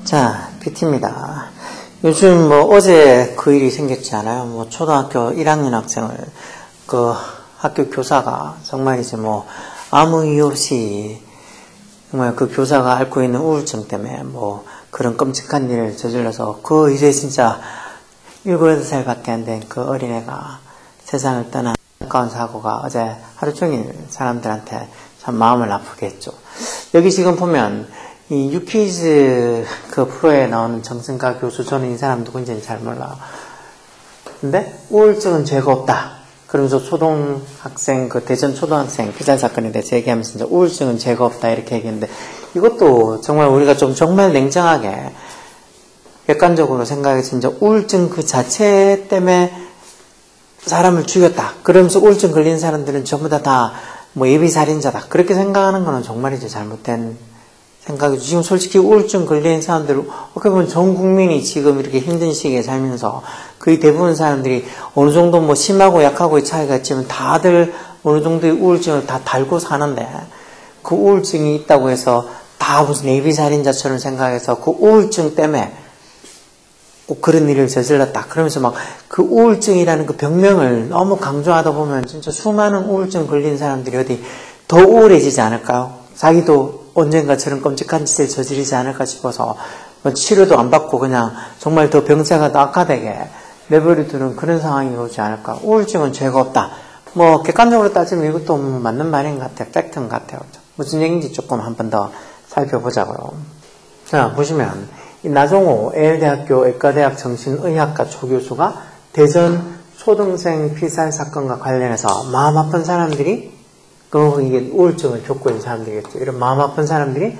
자, PT입니다. 요즘 어제 그 일이 생겼잖아요. 초등학교 1학년 학생을 학교 교사가 정말 아무 이유 없이 정말 그 교사가 앓고 있는 우울증 때문에 그런 끔찍한 일을 저질러서 이제 진짜 7, 8살밖에 안 된 그 어린애가 세상을 떠난 안타까운 사고가 어제 하루 종일 사람들한테 참 마음을 아프게 했죠. 여기 지금 보면 이 유퀴즈 그 프로에 나오는 정승가 교수, 저는 이 사람 누군지는 잘 몰라요. 근데 우울증은 죄가 없다. 그러면서 초등학생, 대전 초등학생 피살 사건에 대해서 얘기하면서 진짜 우울증은 죄가 없다 이렇게 얘기했는데, 이것도 정말 우리가 정말 냉정하게 객관적으로 생각해서 진짜 우울증 그 자체 때문에 사람을 죽였다. 그러면서 우울증 걸린 사람들은 전부 다 예비살인자다. 그렇게 생각하는 거는 정말 이제 잘못된 생각이죠. 지금 솔직히 우울증 걸린 사람들, 어떻게 보면 전 국민이 지금 이렇게 힘든 시기에 살면서 거의 대부분 사람들이 어느 정도 심하고 약하고의 차이가 있지만 다들 어느 정도의 우울증을 다 달고 사는데, 그 우울증이 있다고 해서 다 무슨 예비살인자처럼 생각해서 그 우울증 때문에 꼭 그런 일을 저질렀다. 그러면서 그 우울증이라는 그 병명을 너무 강조하다 보면 진짜 수많은 우울증 걸린 사람들이 어디 더 우울해지지 않을까요? 자기도 언젠가 저런 끔찍한 짓을 저지르지 않을까 싶어서 치료도 안 받고 그냥 정말 더 병세가 더 악화되게 내버려두는 그런 상황이 오지 않을까. 우울증은 죄가 없다. 객관적으로 따지면 이것도 맞는 말인 것 같아요. 팩트인 것 같아요. 무슨 얘기인지 조금 한 번 더 살펴보자고요. 자, 보시면 이 나종호 예일대학교 의과대학 정신의학과 조교수가 대전 초등생 피살 사건과 관련해서 마음 아픈 사람들이, 이게 우울증을 겪고 있는 사람들이겠죠. 이런 마음 아픈 사람들이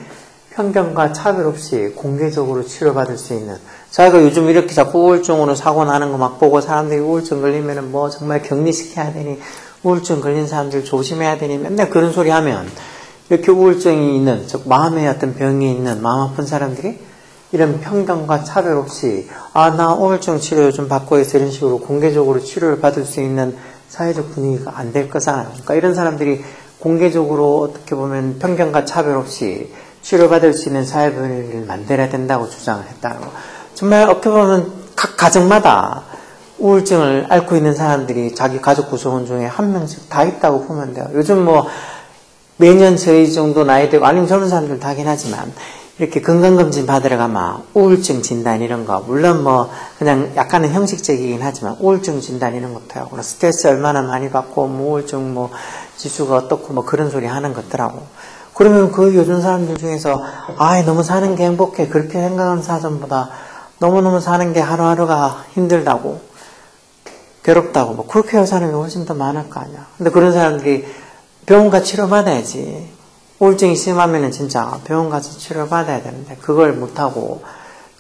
편견과 차별 없이 공개적으로 치료받을 수 있는, 자기가 요즘 이렇게 자꾸 우울증으로 사고 나는 거 보고 사람들이 우울증 걸리면은 정말 격리시켜야 되니, 우울증 걸린 사람들 조심해야 되니, 맨날 그런 소리 하면 이렇게 우울증이 있는, 즉 마음에 어떤 병이 있는 마음 아픈 사람들이 이런 편견과 차별 없이 나 우울증 치료 요즘 받고 있어 이런 식으로 공개적으로 치료를 받을 수 있는 사회적 분위기가 안 될 거잖아요. 그러니까 이런 사람들이 공개적으로 어떻게 보면 편견과 차별 없이 치료받을 수 있는 사회 분위기를 만들어야 된다고 주장을 했다는 거. 정말 어떻게 보면 각 가정마다 우울증을 앓고 있는 사람들이 자기 가족 구성원 중에 한 명씩 다 있다고 보면 돼요. 요즘 매년 저희 정도 나이 되고 아니면 젊은 사람들 다 하긴 하지만 이렇게 건강검진 받으러 가면 우울증 진단 이런 거, 물론 그냥 약간은 형식적이긴 하지만 우울증 진단 이런 것도 하고, 스트레스 얼마나 많이 받고, 우울증 지수가 어떻고, 그런 소리 하는 것더라고. 그러면 그 요즘 사람들 중에서, 너무 사는 게 행복해. 그렇게 생각하는 사람보다 너무너무 사는 게 하루하루가 힘들다고, 괴롭다고, 그렇게 할 사람이 훨씬 더 많을 거 아니야. 근데 그런 사람들이 병원 가 치료받아야지. 우울증이 심하면은 진짜 병원 가서 치료받아야 되는데, 그걸 못하고,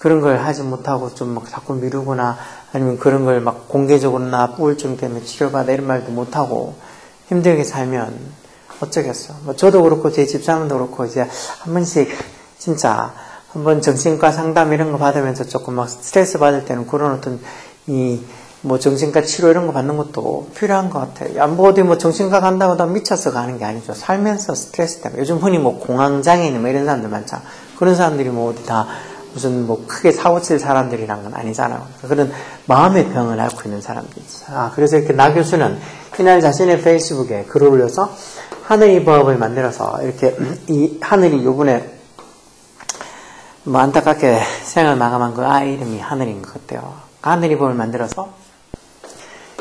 그런 걸 하지 못하고 좀 자꾸 미루거나, 아니면 그런 걸 공개적으로 나 우울증 때문에 치료받아 이런 말도 못하고, 힘들게 살면 어쩌겠어. 저도 그렇고, 제 집사람도 그렇고, 이제 한 번씩 진짜, 한번 정신과 상담 이런 거 받으면서 조금 스트레스 받을 때는 그런 어떤 정신과 치료 이런 거 받는 것도 필요한 것 같아요. 어디 정신과 간다고 다 미쳐서 가는 게 아니죠. 살면서 스트레스 때문에. 요즘 흔히 공황장애인 이런 사람들 많잖아. 그런 사람들이 어디 다 무슨 크게 사고 칠 사람들이란 건 아니잖아요. 그런 마음의 병을 앓고 있는 사람들이지. 그래서 이렇게 나 교수는 이날 자신의 페이스북에 글을 올려서 하늘이 법을 만들어서 이렇게 이 하늘이 요번에 안타깝게 생을 마감한 그 아이 이름이 하늘인 것 같아요. 하늘이 법을 만들어서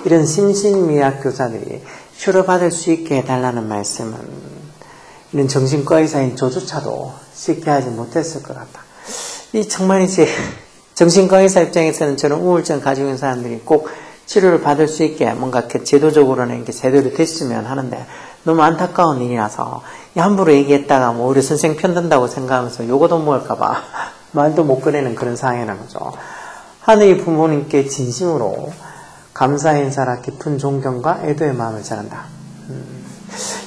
이런 심신미약 교사들이 치료받을 수 있게 해달라는 말씀은 이런 정신과 의사인 저조차도 쉽게 하지 못했을 것 같다. 정말 이제 정신과 의사 입장에서는 저런 우울증 가지고 있는 사람들이 꼭 치료를 받을 수 있게 뭔가 이렇게 제도적으로는 이렇게 제대로 됐으면 하는데, 너무 안타까운 일이라서 함부로 얘기했다가 오히려 선생 편든다고 생각하면서 요거도 먹을까봐 말도 못 꺼내는 그런 상황이라는 거죠. 하늘이 부모님께 진심으로 감사 인사라 깊은 존경과 애도의 마음을 전한다.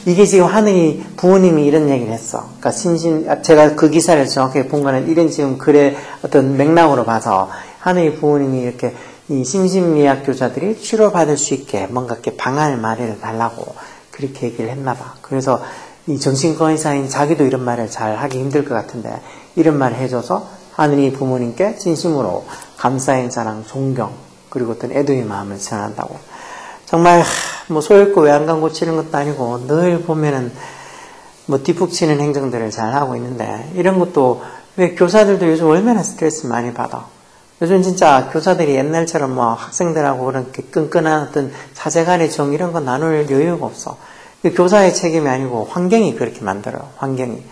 이게 지금 하늘이 부모님이 이런 얘기를 했어. 그러니까 제가 그 기사를 정확하게 본 거는 이런 지금 글의 어떤 맥락으로 봐서 하늘이 부모님이 이렇게 이 심신미약 교사들이 치료받을 수 있게 뭔가 이렇게 방안을 마련해 달라고 그렇게 얘기를 했나 봐. 그래서 이 정신과 의사인 자기도 이런 말을 잘 하기 힘들 것 같은데 이런 말을 해줘서 하느니 부모님께 진심으로 감사 인사랑 존경 그리고 어떤 애도의 마음을 전한다고. 정말 뭐 소잃고 외양간 고치는 것도 아니고 늘 보면은 뭐 뒷북치는 행정들을 잘 하고 있는데 이런 것도 왜 교사들도 요즘 얼마나 스트레스 많이 받아. 요즘 진짜 교사들이 옛날처럼 뭐 학생들하고 그렇게 끈끈한 어떤 사제간의 정 이런 거 나눌 여유가 없어. 교사의 책임이 아니고 환경이 그렇게 만들어요. 환경이.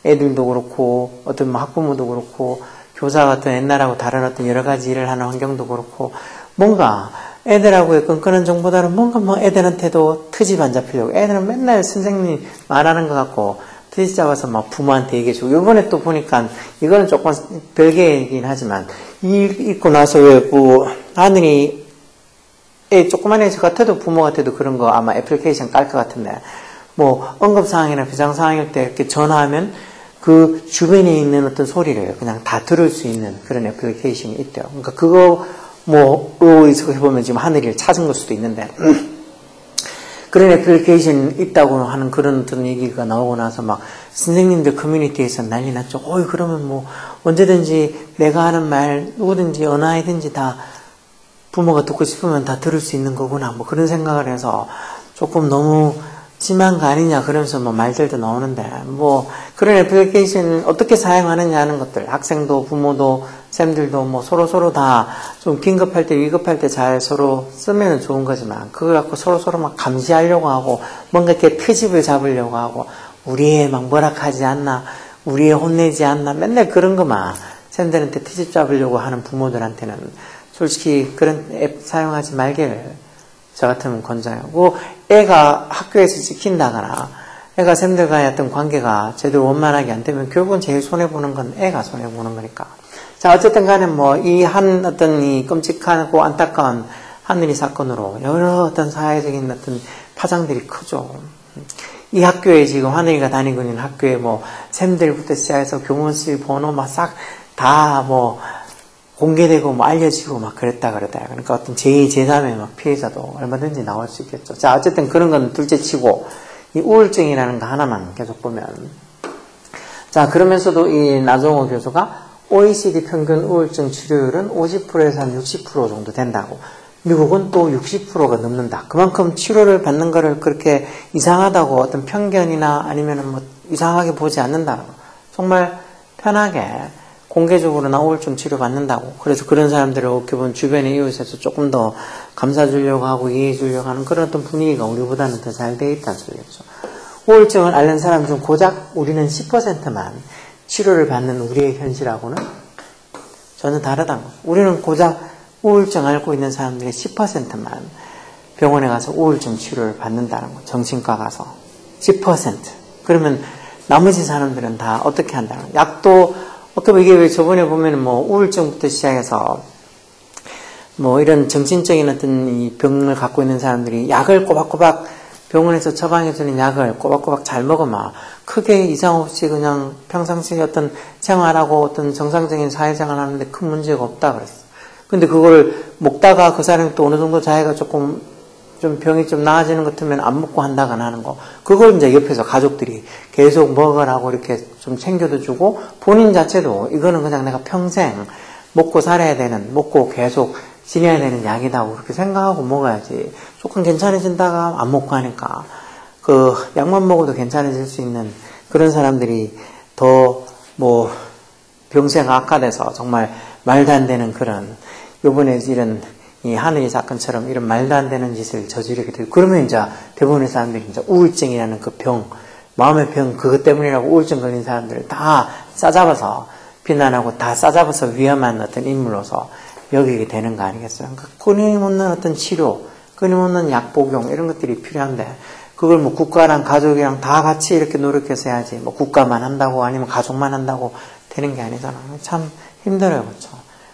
애들도 그렇고 어떤 뭐 학부모도 그렇고 교사 같은 옛날하고 다른 어떤 여러 가지 일을 하는 환경도 그렇고 뭔가 애들하고의 끈끈한 정보다는 뭔가 뭐 애들한테도 트집 안 잡히려고 애들은 맨날 선생님이 말하는 것 같고 트집 잡아서 막 부모한테 얘기해주고 요번에 또 보니까 이거는 조금 별개이긴 하지만 일 읽고 나서 왜 뭐 하느니 조그만 애 같아도 부모 같아도 그런 거 아마 애플리케이션 깔 것 같은데 뭐 응급상황이나 비상상황일 때 이렇게 전화하면 그 주변에 있는 어떤 소리를 그냥 다 들을 수 있는 그런 애플리케이션이 있대요. 그러니까 그거 뭐 해보면 지금 하늘이를 찾은 걸 수도 있는데 그런 애플리케이션 있다고 하는 그런 어떤 얘기가 나오고 나서 막 선생님들 커뮤니티에서 난리 났죠. 그러면 뭐 언제든지 내가 하는 말 누구든지 어느 아이든지 다 부모가 듣고 싶으면 다 들을 수 있는 거구나 뭐 그런 생각을 해서 조금 너무 심한 거 아니냐 그러면서 뭐 말들도 나오는데 뭐 그런 애플리케이션을 어떻게 사용하느냐 하는 것들 학생도 부모도 쌤들도 뭐 서로 다 좀 긴급할 때 위급할 때 잘 서로 쓰면 좋은 거지만 그걸 갖고 서로 막 감시하려고 하고 뭔가 이렇게 트집을 잡으려고 하고 우리애 막 뭐락하지 않나 우리애 혼내지 않나 맨날 그런 거만 쌤들한테 트집 잡으려고 하는 부모들한테는 솔직히 그런 앱 사용하지 말기를 저 같으면 권장하고 애가 학교에서 찍힌다거나 애가 쌤들과의 어떤 관계가 제대로 원만하게 안 되면 결국은 제일 손해보는 건 애가 손해보는 거니까. 자, 어쨌든 간에 뭐 이 한 어떤 이 끔찍하고 안타까운 하늘이 사건으로 여러 어떤 사회적인 어떤 파장들이 크죠. 이 학교에 지금 하늘이가 다니고 있는 학교에 뭐 쌤들부터 시작해서 교무실 번호 막 싹 다 뭐 공개되고 뭐 알려지고 막 그랬다. 그러니까 어떤 제2, 제3의 막 피해자도 얼마든지 나올 수 있겠죠. 자, 어쨌든 그런 건 둘째 치고 이 우울증이라는 거 하나만 계속 보면 자, 그러면서도 이 나종호 교수가 OECD 평균 우울증 치료율은 50%에서 한 60% 정도 된다고. 미국은 또 60%가 넘는다. 그만큼 치료를 받는 거를 그렇게 이상하다고 어떤 편견이나 아니면 뭐 이상하게 보지 않는다고. 정말 편하게 공개적으로 우울증 치료 받는다고. 그래서 그런 사람들을 어떻게 보면 주변의 이웃에서 조금 더 감싸 주려고 하고 이해해 주려고 하는 그런 어떤 분위기가 우리보다는 더 잘 돼 있다는 소리겠죠. 우울증을 앓는 사람 중 고작 우리는 10%만 치료를 받는 우리의 현실하고는 전혀 다르다는 거죠. 우리는 고작 우울증 앓고 있는 사람들의 10%만 병원에 가서 우울증 치료를 받는다는 거죠. 정신과 가서 10%. 그러면 나머지 사람들은 다 어떻게 한다는 거예요. 약도 어떻게 보면 이게 왜 저번에 보면 뭐 우울증부터 시작해서 뭐 이런 정신적인 어떤 이 병을 갖고 있는 사람들이 약을 꼬박꼬박 병원에서 처방해주는 약을 꼬박꼬박 잘 먹으면 크게 이상 없이 그냥 평상시에 어떤 생활하고 어떤 정상적인 사회생활 하는데 큰 문제가 없다 그랬어. 근데 그걸 먹다가 그 사람이 또 어느 정도 자기가 조금 좀 병이 좀 나아지는 것 같으면 안 먹고 한다거나 하는 거. 그걸 이제 옆에서 가족들이 계속 먹으라고 이렇게 좀 챙겨도 주고 본인 자체도 이거는 그냥 내가 평생 먹고 살아야 되는, 먹고 계속 지내야 되는 약이다고 그렇게 생각하고 먹어야지. 조금 괜찮아진다가 안 먹고 하니까 그 약만 먹어도 괜찮아질 수 있는 그런 사람들이 더 뭐 병세가 악화돼서 정말 말도 안 되는 그런 요번에 이런 이 하늘이 사건처럼 이런 말도 안 되는 짓을 저지르게 되고 그러면 이제 대부분의 사람들이 이제 우울증이라는 그 병, 마음의 병 그것 때문이라고 우울증 걸린 사람들을 다 싸잡아서 비난하고 다 싸잡아서 위험한 어떤 인물로서 여기게 되는 거 아니겠어요? 그러니까 끊임없는 어떤 치료, 끊임없는 약 복용 이런 것들이 필요한데 그걸 뭐 국가랑 가족이랑 다 같이 이렇게 노력해서 해야지 뭐 국가만 한다고 아니면 가족만 한다고 되는 게 아니잖아. 참 힘들어요, 그렇죠?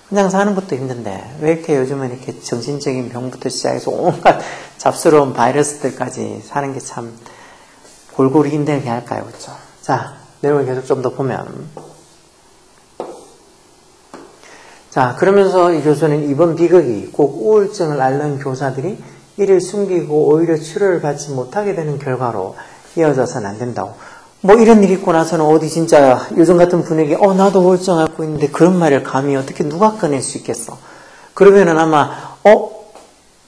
그냥 사는 것도 힘든데 왜 이렇게 요즘은 이렇게 정신적인 병부터 시작해서 온갖 잡스러운 바이러스들까지 사는 게 참 골고루 힘들게 할까요, 그렇죠? 자, 내용을 계속 좀 더 보면 자, 그러면서 이 교수는 이번 비극이 꼭 우울증을 앓는 교사들이 이를 숨기고 오히려 치료를 받지 못하게 되는 결과로 이어져서는 안 된다고. 뭐 이런 일이 있고 나서는 어디 진짜 요즘 같은 분위기에 나도 우울증 앓고 있는데 그런 말을 감히 어떻게 누가 꺼낼 수 있겠어. 그러면은 아마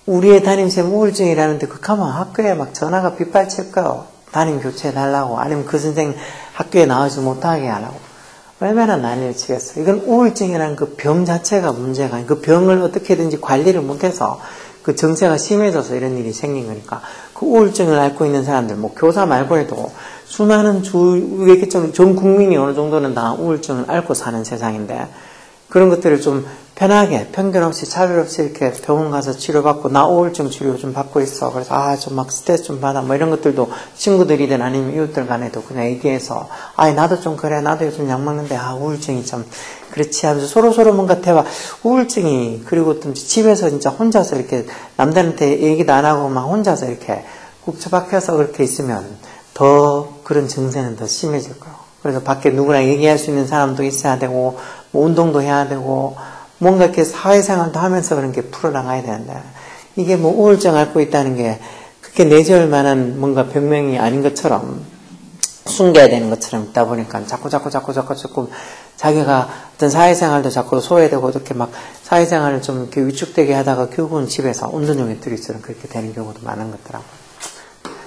우리의 담임쌤 우울증이라는데 그하면 학교에 막 전화가 빗발칠 거요. 담임 교체해달라고 아니면 그 선생 학교에 나오지 못하게 하라고. 얼마나 난리를 치겠어. 이건 우울증이라는 그 병 자체가 문제가 아니고 그 병을 어떻게든지 관리를 못해서 그 정체가 심해져서 이런 일이 생긴 거니까 그 우울증을 앓고 있는 사람들 뭐 교사 말고 해도 수많은 전 국민이 어느 정도는 다 우울증을 앓고 사는 세상인데 그런 것들을 좀 편하게 편견 없이 차별 없이 이렇게 병원 가서 치료받고 나 우울증 치료 좀 받고 있어. 그래서 좀 막 스트레스 좀 받아 뭐 이런 것들도 친구들이든 아니면 이웃들 간에도 그냥 얘기해서 나도 좀 그래 나도 요즘 약 먹는데 우울증이 좀 그렇지 하면서 서로 뭔가 대화 우울증이 그리고 또 집에서 진짜 혼자서 이렇게 남들한테 얘기도 안 하고 막 혼자서 이렇게 꾹 처박혀서 그렇게 있으면 더 그런 증세는 더 심해질 거예요. 그래서 밖에 누구랑 얘기할 수 있는 사람도 있어야 되고 뭐 운동도 해야 되고 뭔가 이렇게 사회생활도 하면서 그런 게 풀어나가야 되는데 이게 뭐 우울증 앓고 있다는 게 그렇게 내세울 만한 뭔가 병명이 아닌 것처럼 숨겨야 되는 것처럼 있다 보니까 자꾸 자기가 어떤 사회생활도 자꾸 소외되고 이렇게 막 사회생활을 좀 이렇게 위축되게 하다가 결국은 집에서 운전용의 뚜리처럼 그렇게 되는 경우도 많은 것더라고요.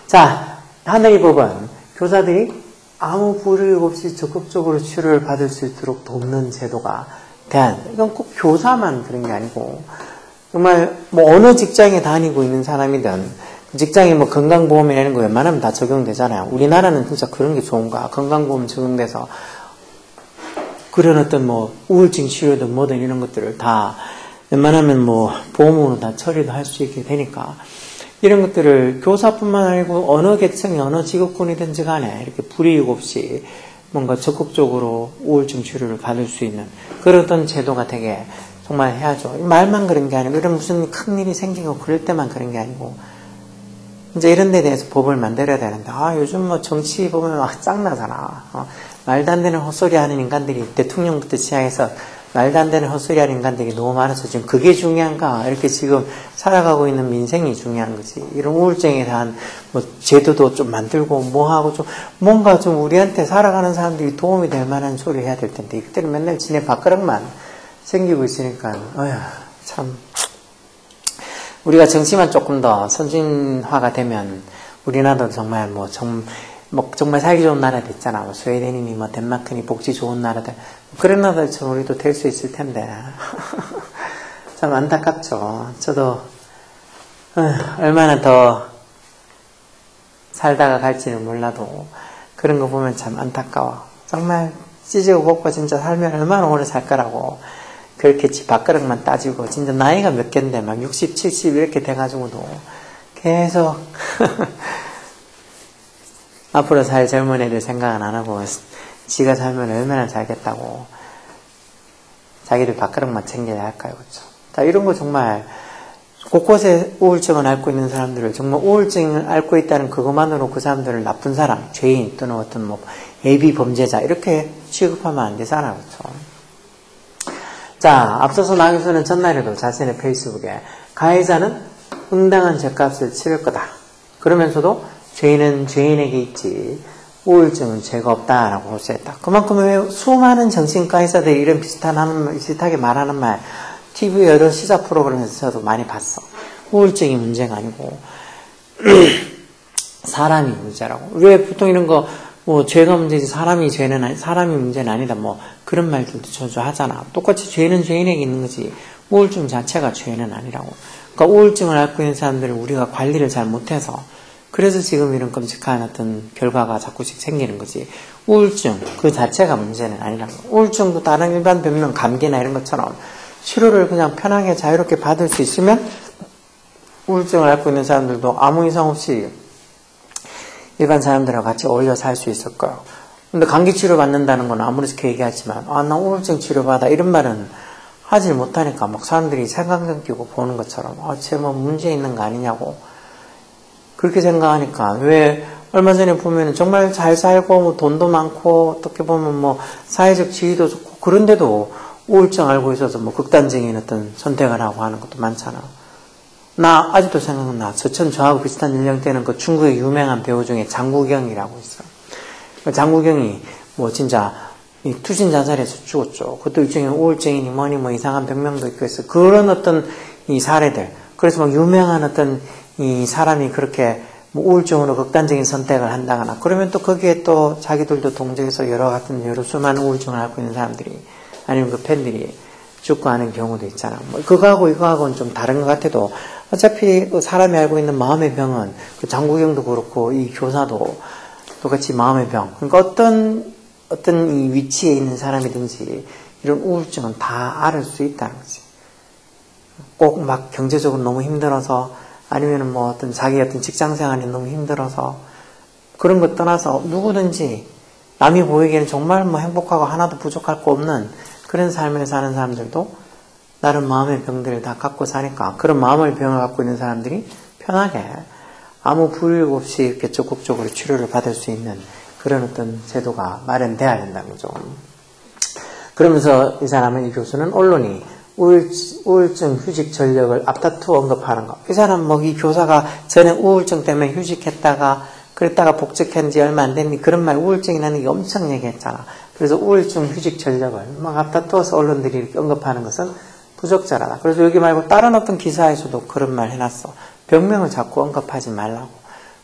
자, 하늘이 법은 교사들이 아무 불이익 없이 적극적으로 치료를 받을 수 있도록 돕는 제도가 이건 꼭 교사만 그런 게 아니고 정말 뭐 어느 직장에 다니고 있는 사람이든 직장에 뭐 건강보험이라는 거 웬만하면 다 적용되잖아요. 우리나라는 진짜 그런 게 좋은가. 건강보험 적용돼서 그런 어떤 뭐 우울증 치료든 뭐든 이런 것들을 다 웬만하면 뭐 보험으로 다 처리도 할 수 있게 되니까 이런 것들을 교사뿐만 아니고 어느 계층이 어느 직업군이든지 간에 이렇게 불이익 없이 뭔가 적극적으로 우울증 치료를 받을 수 있는 그런 어떤 제도가 되게 정말 해야죠. 말만 그런 게 아니고 이런 무슨 큰 일이 생기고 그럴 때만 그런 게 아니고 이제 이런 데 대해서 법을 만들어야 되는데 요즘 뭐 정치 보면 막 짱나잖아. 말도 안 되는 헛소리 하는 인간들이 대통령부터 시작해서 말도 안 되는 헛소리 하는 인간들이 너무 많아서 지금 그게 중요한가? 이렇게 지금 살아가고 있는 민생이 중요한 거지. 이런 우울증에 대한 뭐 제도도 좀 만들고 뭐 하고 좀 뭔가 좀 우리한테 살아가는 사람들이 도움이 될 만한 소리 해야 될 텐데 이때는 맨날 지네 밥그릇만 생기고 있으니까 참 우리가 정치만 조금 더 선진화가 되면 우리나라도 정말 정말 살기 좋은 나라도 있잖아. 뭐 스웨덴이니 뭐 덴마크니 복지 좋은 나라들 그런 나라들처럼 우리도 될 수 있을 텐데 참 안타깝죠. 저도 얼마나 더 살다가 갈지는 몰라도 그런 거 보면 참 안타까워. 정말 찢고 볶고 진짜 살면 얼마나 오래 살 거라고 그렇게 집 밥그릇만 따지고 진짜 나이가 몇 갠데 막 60, 70 이렇게 돼가지고도 계속 앞으로 살 젊은 애들 생각은 안 하고 지가 살면 얼마나 살겠다고 자기들 밥그릇만 챙겨야 할까요? 그렇죠? 자, 이런 거 정말 곳곳에 우울증을 앓고 있는 사람들을 정말 우울증을 앓고 있다는 그것만으로 그 사람들을 나쁜 사람, 죄인 또는 어떤 뭐 예비 범죄자 이렇게 취급하면 안 되잖아요. 그렇죠? 자, 앞서서 나 교수는 전날에도 자신의 페이스북에 가해자는 응당한 죄값을 치를 거다. 그러면서도 죄인은 죄인에게 있지 우울증은 죄가 없다라고 호소했다. 그만큼 수많은 정신과 의사들이 이런 비슷하게 말하는 말 TV 여러 시사 프로그램에서 저도 많이 봤어. 우울증이 문제가 아니고 사람이 문제라고. 왜 보통 이런 거 뭐 죄가 문제지 사람이 문제는 아니다 뭐 그런 말들도 자주 하잖아. 똑같이 죄는 죄인에게 있는 거지 우울증 자체가 죄는 아니라고. 그러니까 우울증을 앓고 있는 사람들을 우리가 관리를 잘 못해서 그래서 지금 이런 끔찍한 어떤 결과가 자꾸씩 생기는 거지. 우울증 그 자체가 문제는 아니라고. 우울증도 다른 일반 병명 감기나 이런 것처럼 치료를 그냥 편하게 자유롭게 받을 수 있으면 우울증을 앓고 있는 사람들도 아무 이상 없이 일반 사람들하고 같이 어울려 살 수 있을 거예요. 근데 감기 치료 받는다는 건 아무리 그렇게 얘기하지만 나 우울증 치료 받아 이런 말은 하질 못하니까 막 사람들이 색안경 끼고 보는 것처럼 쟤 뭐 문제 있는 거 아니냐고 그렇게 생각하니까 왜 얼마 전에 보면 정말 잘 살고 뭐 돈도 많고 어떻게 보면 뭐 사회적 지위도 좋고 그런데도 우울증 앓고 있어서 뭐 극단적인 어떤 선택을 하고 하는 것도 많잖아. 나 아직도 생각나. 저하고 비슷한 연령대는 그 중국의 유명한 배우 중에 장국영이라고 있어. 장국영이 뭐 진짜 투신 자살해서 죽었죠. 그것도 일종의 우울증이니 뭐니 뭐 이상한 병명도 있고 해서 그런 어떤 이 사례들. 그래서 막 유명한 어떤 이 사람이 그렇게 뭐 우울증으로 극단적인 선택을 한다거나 그러면 또 거기에 또 자기들도 동정해서 여러 수많은 우울증을 앓고 있는 사람들이 아니면 그 팬들이 죽고 하는 경우도 있잖아. 뭐 그거하고 이거하고는 좀 다른 것 같아도 어차피 그 사람이 알고 있는 마음의 병은 그 장국영도 그렇고 이 교사도 똑같이 마음의 병. 그러니까 어떤 이 위치에 있는 사람이든지 이런 우울증은 다 앓을 수 있다는 거지. 꼭 막 경제적으로 너무 힘들어서 아니면은 뭐 어떤 자기 어떤 직장 생활이 너무 힘들어서 그런 것 떠나서 누구든지 남이 보이기에는 정말 뭐 행복하고 하나도 부족할 거 없는 그런 삶을 사는 사람들도 나름 마음의 병들을 다 갖고 사니까 그런 마음의 병을 갖고 있는 사람들이 편하게 아무 불이익 없이 이렇게 적극적으로 치료를 받을 수 있는 그런 어떤 제도가 마련돼야 된다는 거죠. 그러면서 이 사람은, 이 교수는 언론이 우울증 휴직 전력을 앞다투어 언급하는 거. 이 사람 뭐 이 교사가 전에 우울증 때문에 휴직했다가 그랬다가 복직한 지 얼마 안 됐니 그런 말 우울증이라는 게 엄청 얘기했잖아. 그래서 우울증 휴직 전력을 막 앞다투어서 언론들이 이렇게 언급하는 것은 부적절하다. 그래서 여기 말고 다른 어떤 기사에서도 그런 말 해놨어. 병명을 자꾸 언급하지 말라고.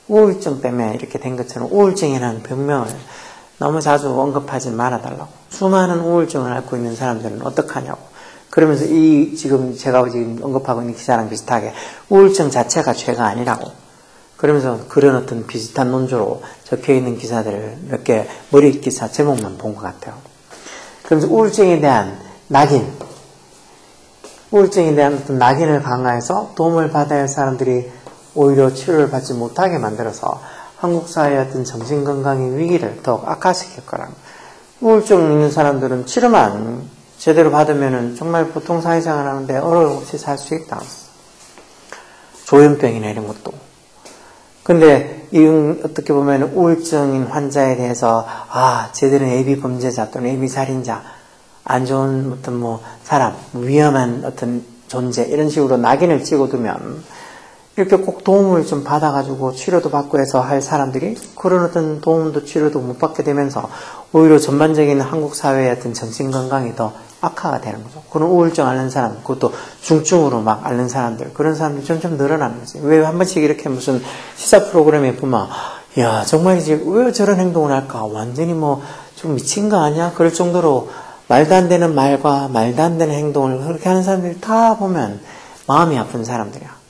우울증 때문에 이렇게 된 것처럼 우울증이라는 병명을 너무 자주 언급하지 말아달라고. 수많은 우울증을 앓고 있는 사람들은 어떡하냐고. 그러면서 지금 제가 지금 언급하고 있는 기사랑 비슷하게 우울증 자체가 죄가 아니라고. 그러면서 그런 어떤 비슷한 논조로 적혀 있는 기사들을 몇 개 머리 기사 제목만 본 것 같아요. 그러면서 우울증에 대한 낙인, 우울증에 대한 어떤 낙인을 강화해서 도움을 받아야 할 사람들이 오히려 치료를 받지 못하게 만들어서 한국 사회의 어떤 정신건강의 위기를 더욱 악화시킬 거라고. 우울증 있는 사람들은 치료만 제대로 받으면 정말 보통 사회생활 하는데 어려움 없이 살 수 있다. 조현병이나 이런 것도. 근데 어떻게 보면 우울증인 환자에 대해서 쟤들은 AV 범죄자 또는 AV 살인자, 안 좋은 어떤 뭐 사람, 위험한 어떤 존재 이런 식으로 낙인을 찍어두면 이렇게 꼭 도움을 좀 받아가지고 치료도 받고 해서 할 사람들이 그런 어떤 도움도 치료도 못 받게 되면서 오히려 전반적인 한국 사회의 어떤 정신건강이 더 악화가 되는 거죠. 그런 우울증 앓는 사람, 그것도 중증으로 막 앓는 사람들, 그런 사람들이 점점 늘어나는 거지. 왜 한 번씩 이렇게 무슨 시사 프로그램에 보면, 야, 정말이지, 왜 저런 행동을 할까? 완전히 뭐, 좀 미친 거 아니야? 그럴 정도로 말도 안 되는 말과 말도 안 되는 행동을 그렇게 하는 사람들이 다 보면 마음이 아픈 사람들이야.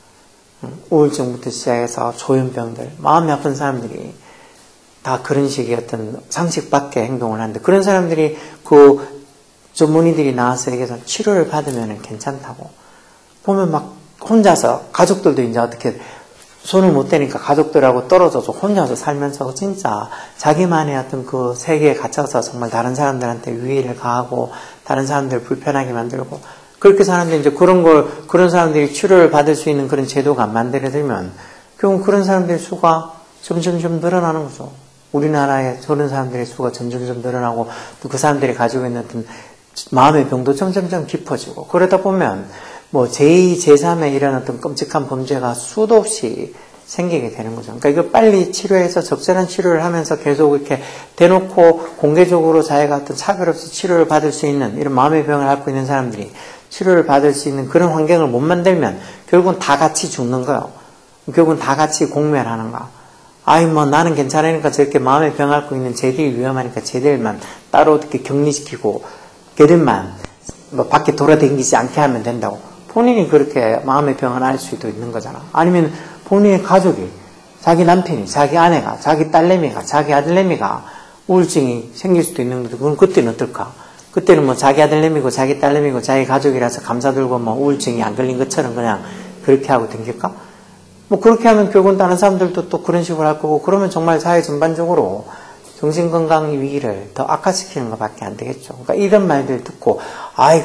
우울증부터 시작해서 조현병들, 마음이 아픈 사람들이 다 그런 식의 어떤 상식 밖의 행동을 하는데, 그런 사람들이 그 전문의들이 나와서 얘기해서 치료를 받으면 괜찮다고. 보면 막 혼자서, 가족들도 이제 어떻게 손을 못 대니까 가족들하고 떨어져서 혼자서 살면서 진짜 자기만의 어떤 그 세계에 갇혀서 정말 다른 사람들한테 위해를 가하고 다른 사람들을 불편하게 만들고, 그렇게 사는데 이제 그런 사람들이 치료를 받을 수 있는 그런 제도가 안 만들어지면 결국 그런 사람들의 수가 점점점 늘어나는 거죠. 우리나라에 저런 사람들의 수가 점점점 늘어나고 또 그 사람들이 가지고 있는 어떤 마음의 병도 점점점 깊어지고, 그러다 보면 뭐 제2, 제3의 이런 어떤 끔찍한 범죄가 수도 없이 생기게 되는 거죠. 그러니까 이거 빨리 치료해서 적절한 치료를 하면서 계속 이렇게 대놓고 공개적으로 자기가 어떤 차별 없이 치료를 받을 수 있는 이런 마음의 병을 앓고 있는 사람들이 치료를 받을 수 있는 그런 환경을 못 만들면 결국은 다 같이 죽는 거예요. 결국은 다 같이 공멸하는 거. 뭐 나는 괜찮으니까 저렇게 마음의 병 앓고 있는 쟤들이 위험하니까 쟤들만 따로 어떻게 격리시키고 걔들만 뭐 밖에 돌아다니지 않게 하면 된다고. 본인이 그렇게 마음의 병을 앓을 수도 있는 거잖아. 아니면 본인의 가족이, 자기 남편이, 자기 아내가, 자기 딸내미가, 자기 아들내미가 우울증이 생길 수도 있는 거죠. 그럼 그때는 어떨까? 그때는 뭐 자기 아들내미고 자기 딸내미고 자기 가족이라서 감사들고 뭐 우울증이 안 걸린 것처럼 그냥 그렇게 하고 댕길까? 뭐 그렇게 하면 결국은 다른 사람들도 또 그런 식으로 할 거고, 그러면 정말 사회 전반적으로 정신건강 위기를 더 악화시키는 것밖에 안 되겠죠. 그러니까 이런 말들 듣고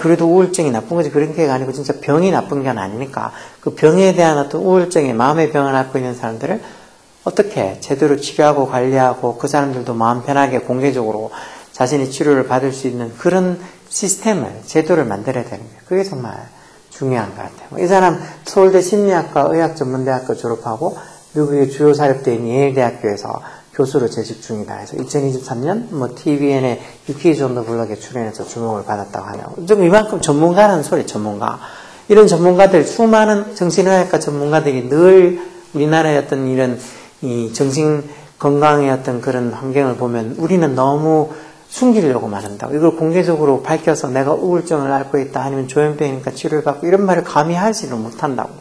그래도 우울증이 나쁜 거지, 그런 게 아니고 진짜 병이 나쁜 게 아니니까 그 병에 대한 어떤 우울증의 마음의 병을 앓고 있는 사람들을 어떻게 제대로 치료하고 관리하고 그 사람들도 마음 편하게 공개적으로 자신이 치료를 받을 수 있는 그런 시스템을, 제도를 만들어야 되는 거예요. 그게 정말 중요한 것 같아요. 이 사람 서울대 심리학과 의학전문대학교 졸업하고 미국의 주요 사립대인 예일대학교에서 교수로 재직 중이다 해서 2023년 뭐 TVN의 유퀴즈 온 더 블럭에 출연해서 주목을 받았다고 하네요. 좀 이만큼 전문가라는 소리, 전문가. 이런 전문가들, 수많은 정신의학과 전문가들이 늘 우리나라의 어떤 이런 이 정신 건강의 어떤 그런 환경을 보면 우리는 너무 숨기려고만 한다고. 이걸 공개적으로 밝혀서 내가 우울증을 앓고 있다, 아니면 조현병이니까 치료를 받고, 이런 말을 감히 하지를 못한다고.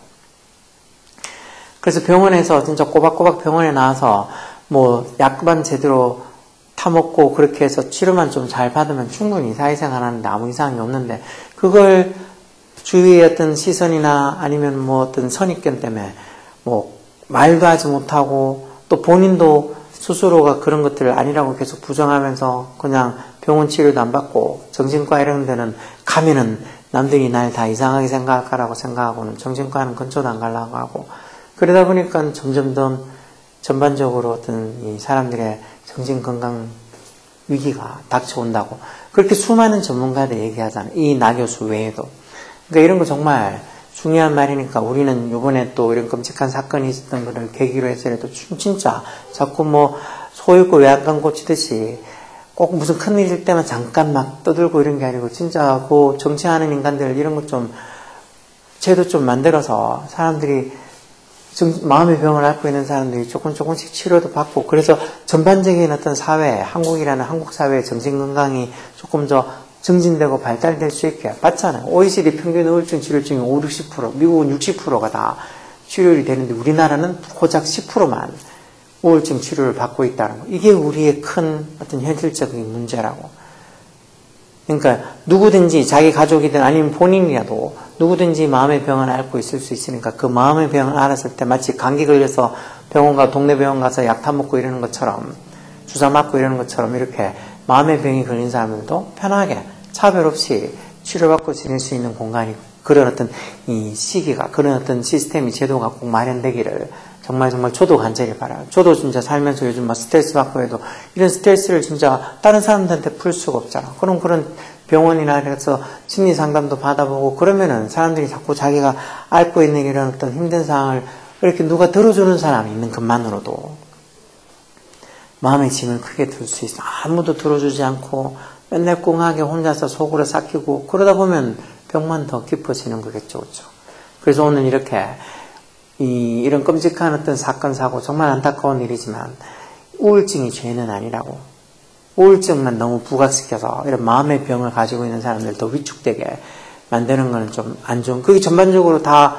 그래서 병원에서 진짜 꼬박꼬박 병원에 나와서 뭐 약만 제대로 타먹고 그렇게 해서 치료만 좀 잘 받으면 충분히 사회생활 하는데 아무 이상이 없는데, 그걸 주위의 어떤 시선이나 아니면 뭐 어떤 선입견 때문에 뭐 말도 하지 못하고, 또 본인도 스스로가 그런 것들을 아니라고 계속 부정하면서 그냥 병원 치료도 안 받고, 정신과 이런 데는 가면은 남들이 날 다 이상하게 생각할 거라고 생각하고는 정신과는 근처도 안 가려고 하고, 그러다 보니까 점점 더 전반적으로 어떤 이 사람들의 정신건강 위기가 닥쳐온다고 그렇게 수많은 전문가들이 얘기하잖아요. 이 나 교수 외에도. 그러니까 이런 거 정말 중요한 말이니까, 우리는 이번에 또 이런 끔찍한 사건이 있었던 거를 계기로 해서라도 진짜 자꾸 뭐 소 읽고 외양간 고치듯이 꼭 무슨 큰일일 때만 잠깐 막 떠들고 이런 게 아니고, 진짜 그 정치하는 인간들 이런 것 좀 제도 좀 만들어서 사람들이 마음의 병을 앓고 있는 사람들이 조금씩 치료도 받고, 그래서 전반적인 어떤 사회, 한국이라는 한국 사회의 정신건강이 조금 더 증진되고 발달될 수 있게 봤잖아요. OECD 평균 우울증 치료증이 50-60%, 미국은 60%가 다 치료율이 되는데 우리나라는 고작 10%만 우울증 치료를 받고 있다는 거. 이게 우리의 큰 어떤 현실적인 문제라고. 그러니까 누구든지 자기 가족이든 아니면 본인이라도 누구든지 마음의 병을 앓고 있을 수 있으니까, 그 마음의 병을 앓았을 때 마치 감기 걸려서 동네 병원 가서 약 타먹고 이러는 것처럼, 주사 맞고 이러는 것처럼, 이렇게 마음의 병이 걸린 사람들도 편하게 차별 없이 치료받고 지낼 수 있는 공간이, 그런 어떤 이 시기가, 그런 어떤 시스템이, 제도가 꼭 마련되기를 정말 저도 간절히 바라요. 저도 진짜 살면서 요즘 막 스트레스 받고 해도 이런 스트레스를 진짜 다른 사람들한테 풀 수가 없잖아. 그럼 그런 병원이나 이래서 심리 상담도 받아보고 그러면은 사람들이 자꾸 자기가 앓고 있는 이런 어떤 힘든 상황을 이렇게 누가 들어주는 사람이 있는 것만으로도 마음의 짐을 크게 들 수 있어. 아무도 들어주지 않고 맨날 꿍하게 혼자서 속으로 삭히고 그러다 보면 병만 더 깊어지는 거겠죠. 그렇죠? 그래서 오늘 이렇게 이런 끔찍한 어떤 사건, 사고, 정말 안타까운 일이지만 우울증이 죄는 아니라고. 우울증만 너무 부각시켜서 이런 마음의 병을 가지고 있는 사람들 더 위축되게 만드는 건 좀 안 좋은, 그게 전반적으로 다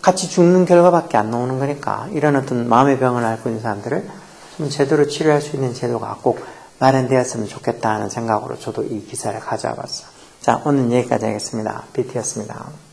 같이 죽는 결과밖에 안 나오는 거니까, 이런 어떤 마음의 병을 앓고 있는 사람들을 좀 제대로 치료할 수 있는 제도가 꼭 마련되었으면 좋겠다는 생각으로 저도 이 기사를 가져와 봤어요. 자, 오늘 여기까지 하겠습니다. BT였습니다.